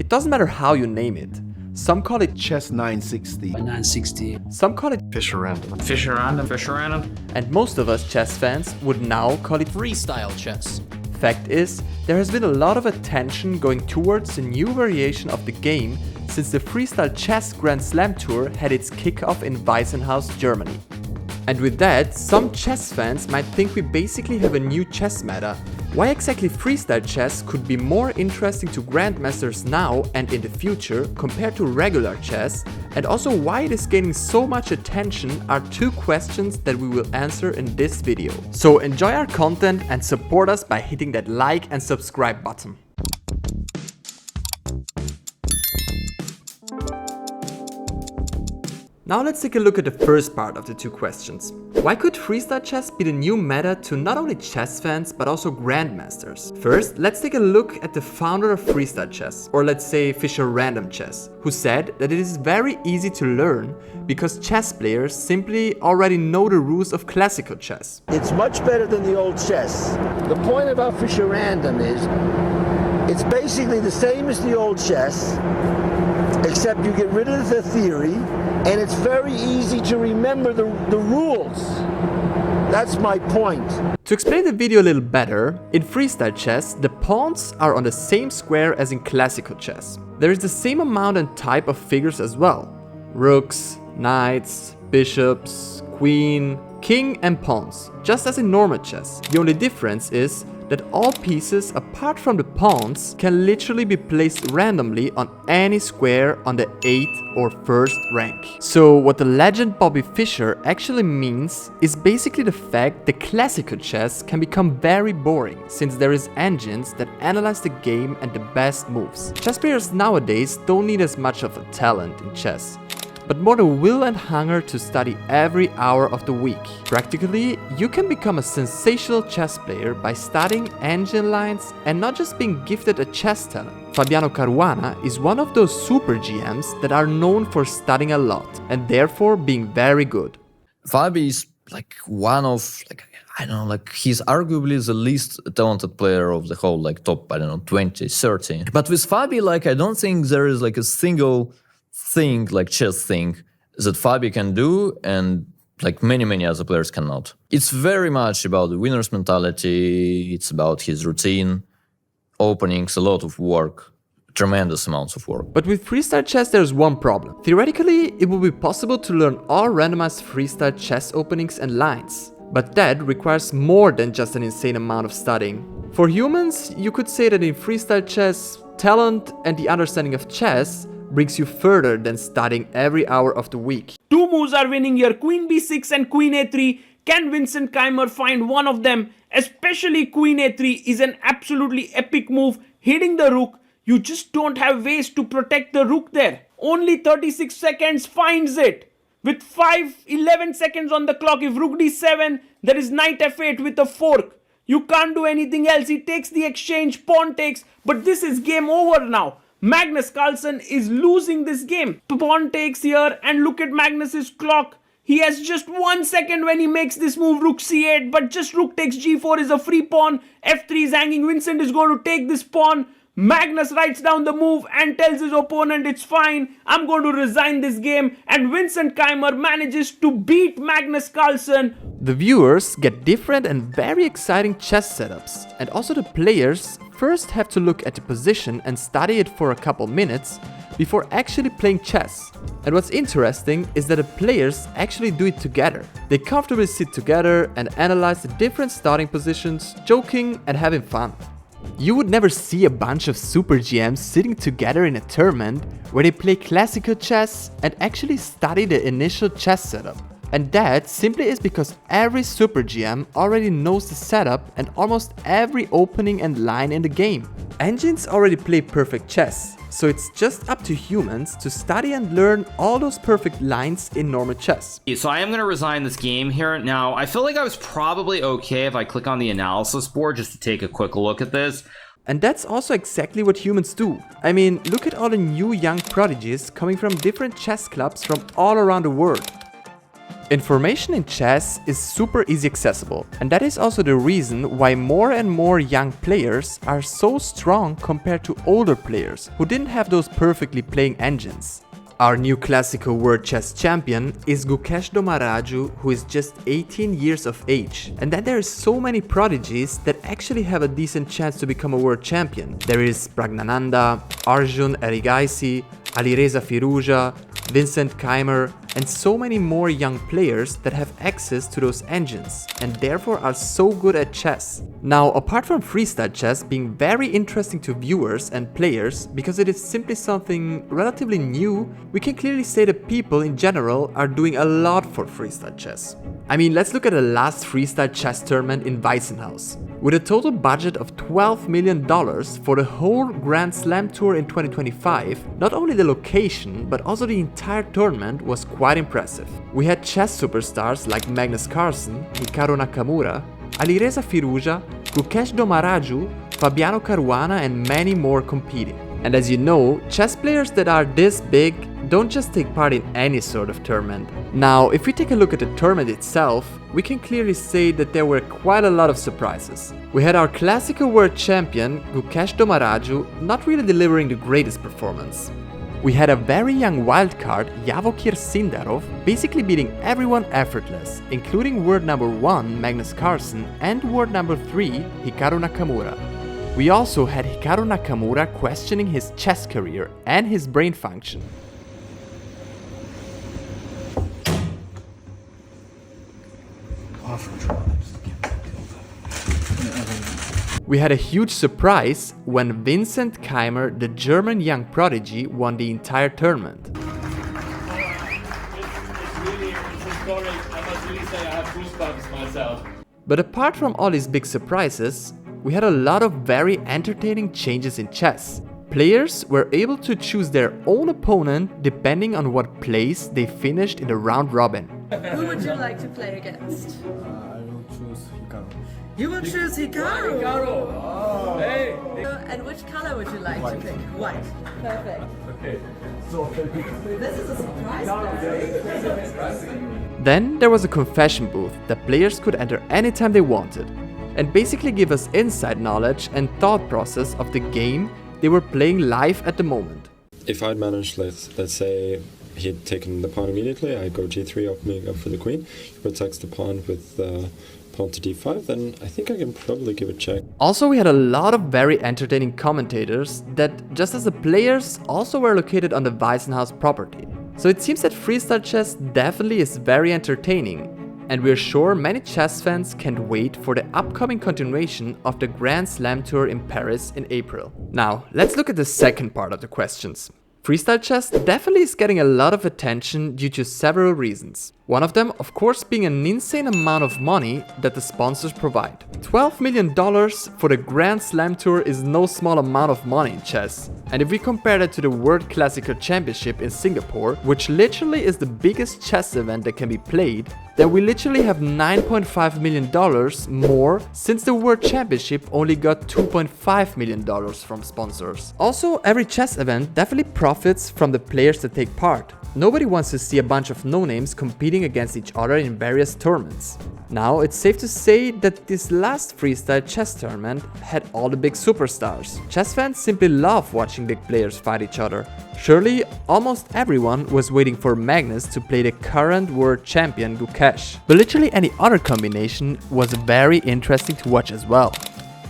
It doesn't matter how you name it. Some call it Chess 960. 960. Some call it Fischer Random. Fischer Random. and most of us chess fans would now call it Freestyle chess. Fact is, there has been a lot of attention going towards a new variation of the game since the Freestyle Chess Grand Slam tour had its kickoff in Waissenhaus Germany. And with that, some chess fans might think we basically have a new chess meta. Why exactly freestyle chess could be more interesting to grandmasters now and in the future compared to regular chess, and also why it is gaining so much attention are two questions that we will answer in this video. So enjoy our content and support us by hitting that like and subscribe button. Now let's take a look at the first part of the two questions. Why could freestyle chess be the new meta to not only chess fans but also grandmasters? First, let's take a look at the founder of freestyle chess, or let's say Fischer Random Chess, who said that it is very easy to learn because chess players simply already know the rules of classical chess. It's much better than the old chess. The point about Fischer Random is it's basically the same as the old chess, except you get rid of the theory, and it's very easy to remember the rules. That's my point. To explain the video a little better, in freestyle chess, the pawns are on the same square as in classical chess. There is the same amount and type of figures as well. Rooks, knights, bishops, queen, king and pawns, just as in normal chess. The only difference is that all pieces apart from the pawns can literally be placed randomly on any square on the 8th or 1st rank. So what the legend Bobby Fischer actually means is basically the fact that classical chess can become very boring since there is engines that analyze the game and the best moves. Chess players nowadays don't need as much of a talent in chess, but more the will and hunger to study every hour of the week. Practically, you can become a sensational chess player by studying engine lines and not just being gifted a chess talent. Fabiano Caruana is one of those super GMs that are known for studying a lot and therefore being very good. Fabi is like one of, he's arguably the least talented player of the whole, top, 20, 30. But with Fabi, I don't think there is a single thing, chess thing, that Fabi can do and many other players cannot. It's very much about the winner's mentality, it's about his routine, openings, a lot of work, tremendous amounts of work. But with freestyle chess there's one problem. Theoretically, it will be possible to learn all randomized freestyle chess openings and lines. But that requires more than just an insane amount of studying. For humans, you could say that in freestyle chess, talent and the understanding of chess brings you further than studying every hour of the week. Two moves are winning here, Queen b6 and Queen a3. Can Vincent Keimer find one of them? Especially Queen a3 is an absolutely epic move, hitting the rook. You just don't have ways to protect the rook there. Only 36 seconds finds it. With 11 seconds on the clock, if rook d7, there is knight f8 with a fork. You can't do anything else. He takes the exchange, pawn takes, but this is game over now. Magnus Carlsen is losing this game. Pawn takes here and look at Magnus's clock. He has just 1 second when he makes this move, rook c8, but just rook takes g4 is a free pawn. f3 is hanging. Vincent is going to take this pawn. Magnus writes down the move and tells his opponent it's fine, I'm going to resign this game, and Vincent Keimer manages to beat Magnus Carlsen. The viewers get different and very exciting chess setups, and also the players first have to look at the position and study it for a couple minutes before actually playing chess. And what's interesting is that the players actually do it together. They comfortably sit together and analyze the different starting positions, joking and having fun. You would never see a bunch of super GMs sitting together in a tournament where they play classical chess and actually study the initial chess setup. And that simply is because every super GM already knows the setup and almost every opening and line in the game. Engines already play perfect chess, so it's just up to humans to study and learn all those perfect lines in normal chess. So I am going to resign this game here. Now, I feel like I was probably okay if I click on the analysis board just to take a quick look at this. And that's also exactly what humans do. I mean, look at all the new young prodigies coming from different chess clubs from all around the world. Information in chess is super easy accessible, and that is also the reason why more and more young players are so strong compared to older players who didn't have those perfectly playing engines. Our new classical world chess champion is Gukesh Dommaraju, who is just 18 years of age. And then there are so many prodigies that actually have a decent chance to become a world champion. There is Praggnanandhaa, Arjun Erigaisi, Alireza Firouzja, Vincent Keimer, and so many more young players that have access to those engines and therefore are so good at chess. Now, apart from freestyle chess being very interesting to viewers and players because it is simply something relatively new, we can clearly say that people in general are doing a lot for freestyle chess. I mean, let's look at the last freestyle chess tournament in Waissenhaus. With a total budget of $12 million for the whole Grand Slam tour in 2025, not only the location but also the entire tournament was quite impressive. We had chess superstars like Magnus Carlsen, Hikaru Nakamura, Alireza Firouzja, Gukesh Dommaraju, Fabiano Caruana and many more competing. And as you know, chess players that are this big don't just take part in any sort of tournament. Now, if we take a look at the tournament itself, we can clearly say that there were quite a lot of surprises. We had our classical world champion, Gukesh Dommaraju, not really delivering the greatest performance. We had a very young wildcard, Yavokir Sindarov, basically beating everyone effortless, including world number 1 Magnus Carlsen and world number 3 Hikaru Nakamura. We also had Hikaru Nakamura questioning his chess career and his brain function. We had a huge surprise when Vincent Keimer, the German young prodigy, won the entire tournament. It's historic. I must really say I have goosebumps myself. But apart from all these big surprises, we had a lot of very entertaining changes in chess. Players were able to choose their own opponent depending on what place they finished in the round robin. Who would you like to play against? I will choose Hikaru. You will choose Hikaru! Oh, hey! And which color would you like to pick? White. Perfect. Okay. This is a surprise play. Then there was a confession booth that players could enter anytime they wanted, and basically give us inside knowledge and thought process of the game they were playing live at the moment. If I'd managed, let's say, he'd taken the pawn immediately, I go g3, opening up for the queen, he protects the pawn with pawn to d5, then I think I can probably give it a check. Also, we had a lot of very entertaining commentators that, just as the players, also were located on the Waissenhaus property. So it seems that freestyle chess definitely is very entertaining, and we're sure many chess fans can't wait for the upcoming continuation of the Grand Slam tour in Paris in April. Now, let's look at the second part of the questions. Freestyle chess definitely is getting a lot of attention due to several reasons. One of them, of course, being an insane amount of money that the sponsors provide. $12 million for the Grand Slam Tour is no small amount of money in chess. And if we compare that to the World Classical Championship in Singapore, which literally is the biggest chess event that can be played, then we literally have $9.5 million more since the World Championship only got $2.5 million from sponsors. Also, every chess event definitely profits from the players that take part. Nobody wants to see a bunch of no-names competing against each other in various tournaments. Now, it's safe to say that this last freestyle chess tournament had all the big superstars. Chess fans simply love watching big players fight each other. Surely, almost everyone was waiting for Magnus to play the current world champion Gukesh. But literally any other combination was very interesting to watch as well.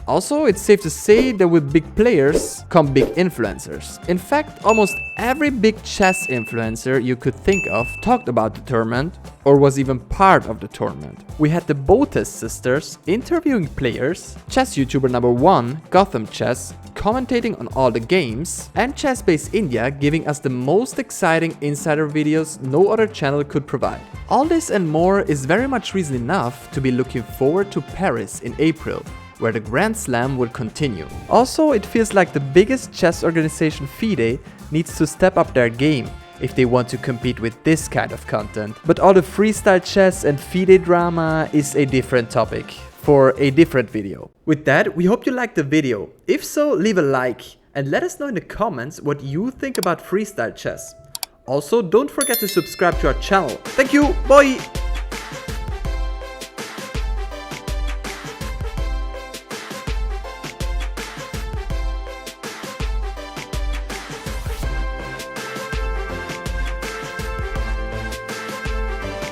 Also, it's safe to say that with big players come big influencers. In fact, almost every big chess influencer you could think of talked about the tournament or was even part of the tournament. We had the Botes sisters interviewing players, chess YouTuber number 1, Gotham Chess, commentating on all the games, and ChessBase India giving us the most exciting insider videos no other channel could provide. All this and more is very much reason enough to be looking forward to Paris in April, where the Grand Slam will continue. Also, it feels like the biggest chess organization FIDE needs to step up their game if they want to compete with this kind of content. But all the freestyle chess and FIDE drama is a different topic for a different video. With that, we hope you liked the video. If so, leave a like and let us know in the comments what you think about freestyle chess. Also, don't forget to subscribe to our channel. Thank you, bye!